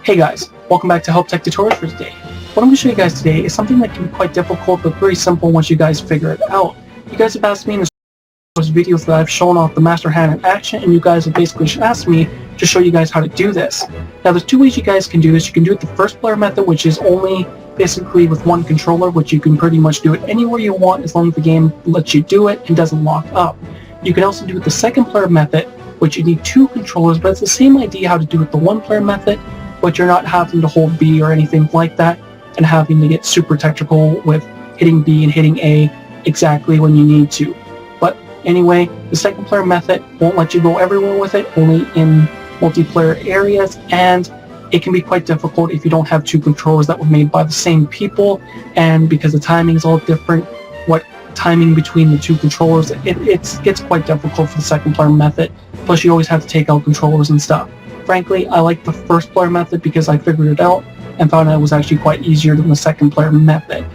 Hey guys, welcome back to Help Tech Tutorials for today. What I'm going to show you guys today is something that can be quite difficult but very simple once you guys figure it out. You guys have asked me in the videos that I've shown off the master hand in action, and you guys have basically asked me to show you guys how to do this. Now there's two ways you guys can do this. You can do it the first player method, which is only basically with one controller, which you can pretty much do it anywhere you want as long as the game lets you do it and doesn't lock up. You can also do it the second player method, which you need two controllers, but it's the same idea how to do it the one player method, but you're not having to hold B or anything like that and having to get super technical with hitting B and hitting A exactly when you need to. But anyway, the second player method won't let you go everywhere with it, only in multiplayer areas, and it can be quite difficult if you don't have two controllers that were made by the same people, and because the timing is all different, what timing between the two controllers, it gets quite difficult for the second player method, plus you always have to take out controllers and stuff. Frankly, I like the first player method because I figured it out and found it was actually quite easier than the second player method.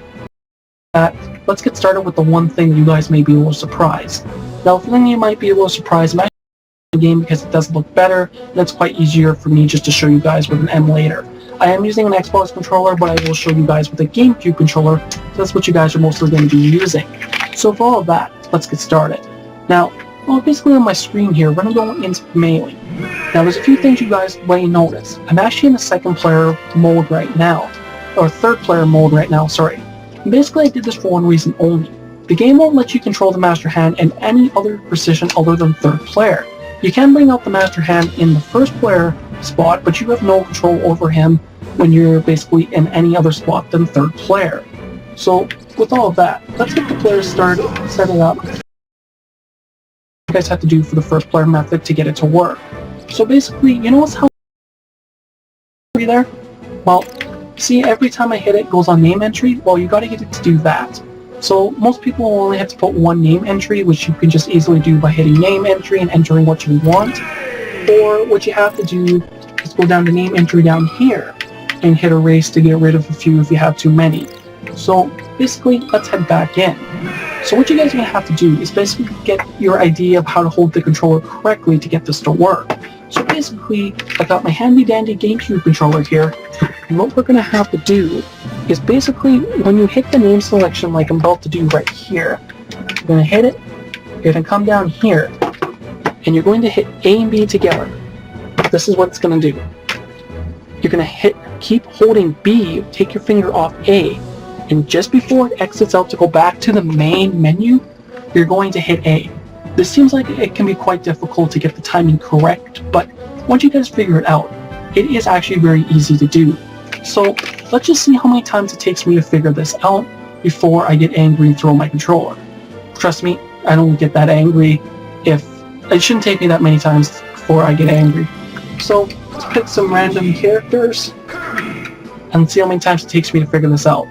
Let's get started with the one thing you guys may be a little surprised. Now, the thing you might be a little surprised, I'm actually the game because it does look better, and it's quite easier for me just to show you guys with an emulator. I am using an Xbox controller, but I will show you guys with a GameCube controller, so that's what you guys are mostly going to be using. So for all of that, let's get started. Now, basically on my screen here, we're going to go into Melee. Now there's a few things you guys may notice. I'm actually in the second player mode right now, or third player mode right now, sorry. And basically I did this for one reason only. The game won't let you control the master hand in any other position other than third player. You can bring out the master hand in the first player spot, but you have no control over him when you're basically in any other spot than third player. So with all of that, let's get the players started, set it up. You guys have to do for the first player method to get it to work. So basically, you know what's how there? Well, see, every time I hit it, it goes on name entry. Well, you gotta get it to do that. So most people will only have to put one name entry, which you can just easily do by hitting name entry and entering what you want. Or what you have to do is go down to name entry down here and hit erase to get rid of a few if you have too many. So basically, let's head back in. So what you guys are going to have to do is basically get your idea of how to hold the controller correctly to get this to work. So basically, I got my handy dandy GameCube controller here, and what we're going to have to do is basically, when you hit the name selection like I'm about to do right here, you're going to hit it, you're going to come down here, and you're going to hit A and B together. This is what it's going to do. You're going to keep holding B, take your finger off A, and just before it exits out to go back to the main menu, you're going to hit A. This seems like it can be quite difficult to get the timing correct, but once you guys figure it out, it is actually very easy to do. So let's just see how many times it takes me to figure this out before I get angry and throw my controller. Trust me, I don't get that angry it shouldn't take me that many times before I get angry. So let's pick some random characters and see how many times it takes me to figure this out.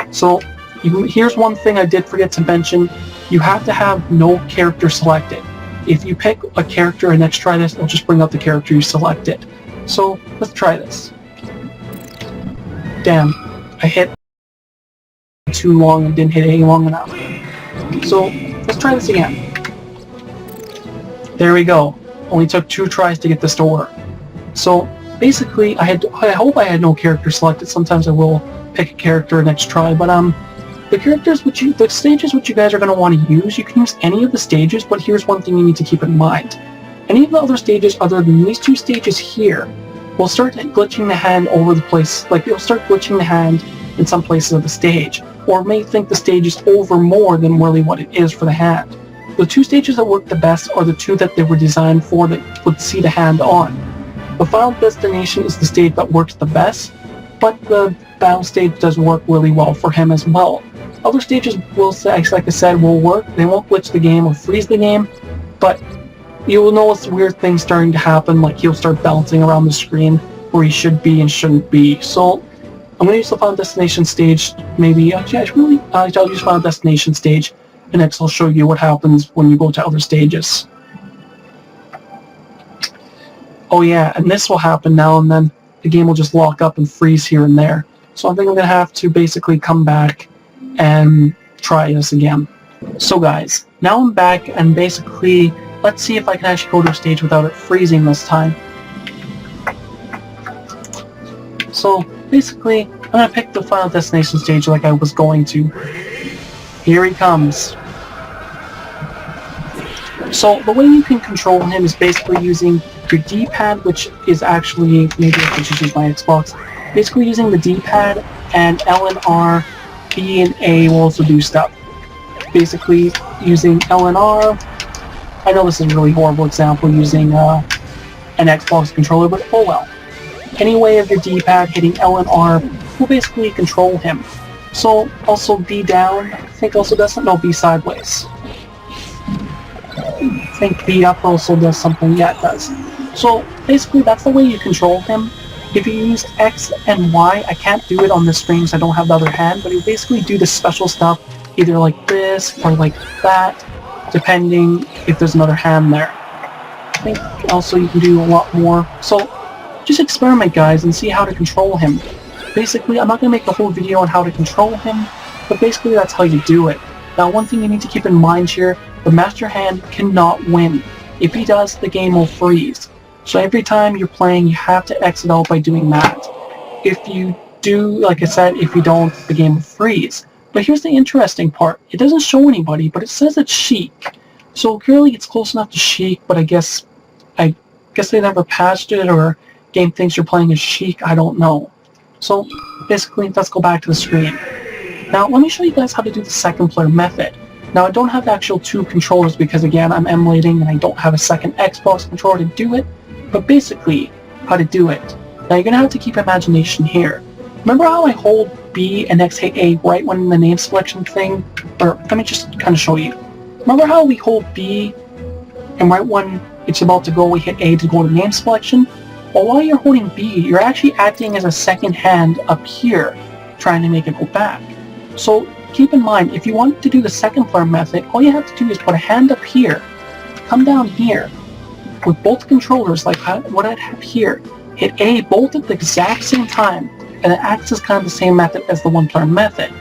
So here's one thing I did forget to mention. You have to have no character selected. If you pick a character and let's try this, it'll just bring up the character you selected. So let's try this. Damn, I hit too long and didn't hit A long enough. So let's try this again. There we go. Only took 2 tries to get this to work. So basically, I hope I had no character selected. Sometimes I will pick a character next try, but the stages which you guys are going to want to use, you can use any of the stages, but here's one thing you need to keep in mind. Any of the other stages other than these 2 stages here will start glitching the hand over the place, like it'll start glitching the hand in some places of the stage, or may think the stage is over more than really what it is for the hand. The 2 stages that work the best are the 2 that they were designed for that would see the hand on. The Final Destination is the stage that works the best, but the battle stage does work really well for him as well. Other stages will, like I said, will work. They won't glitch the game or freeze the game, but you will notice weird things starting to happen, like he'll start bouncing around the screen where he should be and shouldn't be. So I'm going to use the Final Destination stage, maybe. Actually, I'll use Final Destination stage, and next I'll show you what happens when you go to other stages. Oh yeah, and this will happen now and then. The game will just lock up and freeze here and there. So I think I'm going to have to basically come back and try this again. So guys, now I'm back, and basically, let's see if I can actually go to a stage without it freezing this time. So basically, I'm gonna pick the Final Destination stage like I was going to. Here he comes. So the way you can control him is basically using your D-pad, which is actually, maybe I should use my Xbox, basically using the D-pad, and L and R, B and A will also do stuff. Basically using L and R, I know this is a really horrible example using an Xbox controller, but oh well. Any way of your D-pad hitting L and R will basically control him. So also B down, I think also doesn't, no, B sideways. I think B up also does something, yeah it does. So basically that's the way you control him. If you use X and Y, I can't do it on this screen because I don't have the other hand, but you basically do the special stuff either like this or like that, depending if there's another hand there. I think also you can do a lot more. So just experiment guys and see how to control him. Basically, I'm not going to make the whole video on how to control him, but basically that's how you do it. Now one thing you need to keep in mind here, the Master Hand cannot win. If he does, the game will freeze. So every time you're playing, you have to exit out by doing that. If you do, like I said, if you don't, the game will freeze. But here's the interesting part. It doesn't show anybody, but it says it's Sheik. So clearly it's close enough to Sheik, but I guess they never patched it, or game thinks you're playing as Sheik, I don't know. So basically, let's go back to the screen. Now let me show you guys how to do the second player method. Now I don't have the actual two controllers because again I'm emulating and I don't have a second Xbox controller to do it, but basically how to do it. Now you're going to have to keep imagination here. Remember how I hold B and X hit A right when the name selection thing, or let me just kind of show you. Remember how we hold B and right when it's about to go we hit A to go to name selection? Well, while you're holding B, you're actually acting as a second hand up here, trying to make it go back. So keep in mind, if you want to do the second player method, all you have to do is put a hand up here, come down here, with both controllers, like what I'd have here, hit A both at the exact same time, and it acts as kind of the same method as the one player method.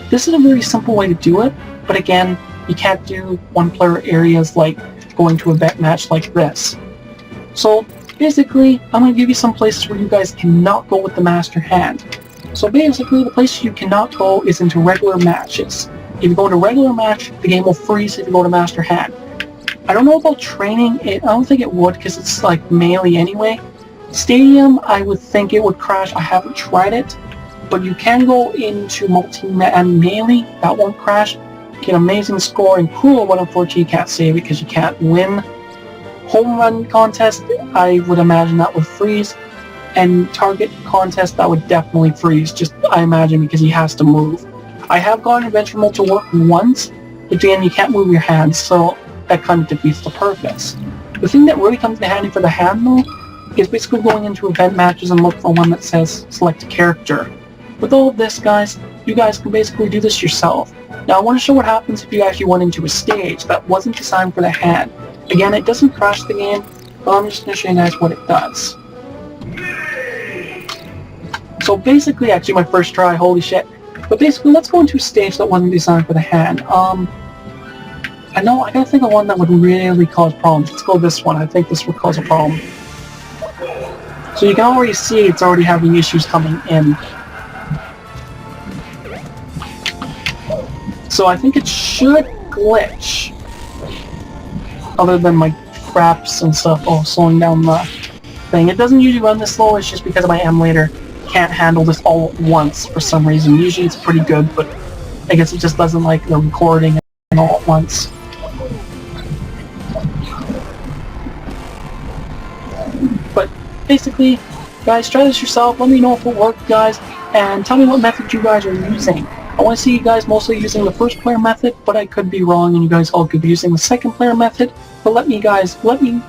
This is a very simple way to do it, but again, you can't do one player areas like going to a vet match like this. So basically, I'm going to give you some places where you guys cannot go with the Master Hand. So basically, the place you cannot go is into regular matches. If you go to regular match, the game will freeze if you go to Master Hand. I don't know about training, I don't think it would because it's like melee anyway. Stadium, I would think it would crash, I haven't tried it. But you can go into multi-man melee, that won't crash. Get amazing score in pool, but unfortunately you can't save it because you can't win. Home run contest, I would imagine that would freeze. And target contest, that would definitely freeze, just I imagine because he has to move. I have gotten Adventure Mode to work once, but again you can't move your hands, so that kind of defeats the purpose. The thing that really comes in handy for the hand though, is basically going into event matches and look for one that says select a character. With all of this guys, you guys can basically do this yourself. Now I want to show what happens if you actually went into a stage that wasn't designed for the hand. Again, it doesn't crash the game, but I'm just going to show you guys what it does. So basically, actually my first try, holy shit. But basically, let's go into a stage that wasn't designed for the hand. I gotta think of one that would really cause problems. Let's go this one, I think this would cause a problem. So you can already see it's already having issues coming in. So I think it should glitch. Other than my fraps and stuff, slowing down the thing. It doesn't usually run this slow, it's just because of my emulator can't handle this all at once for some reason. Usually it's pretty good, but I guess it just doesn't like the recording and all at once. But basically, guys, try this yourself. Let me know if it worked, guys, and tell me what method you guys are using. I want to see you guys mostly using the first player method, but I could be wrong and you guys all could be using the second player method. But let me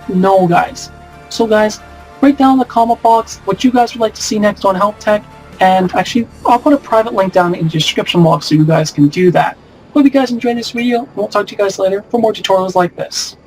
know, guys. So guys, write down in the comment box what you guys would like to see next on Help Tech, and actually I'll put a private link down in the description box so you guys can do that. Hope you guys enjoyed this video, and we'll talk to you guys later for more tutorials like this.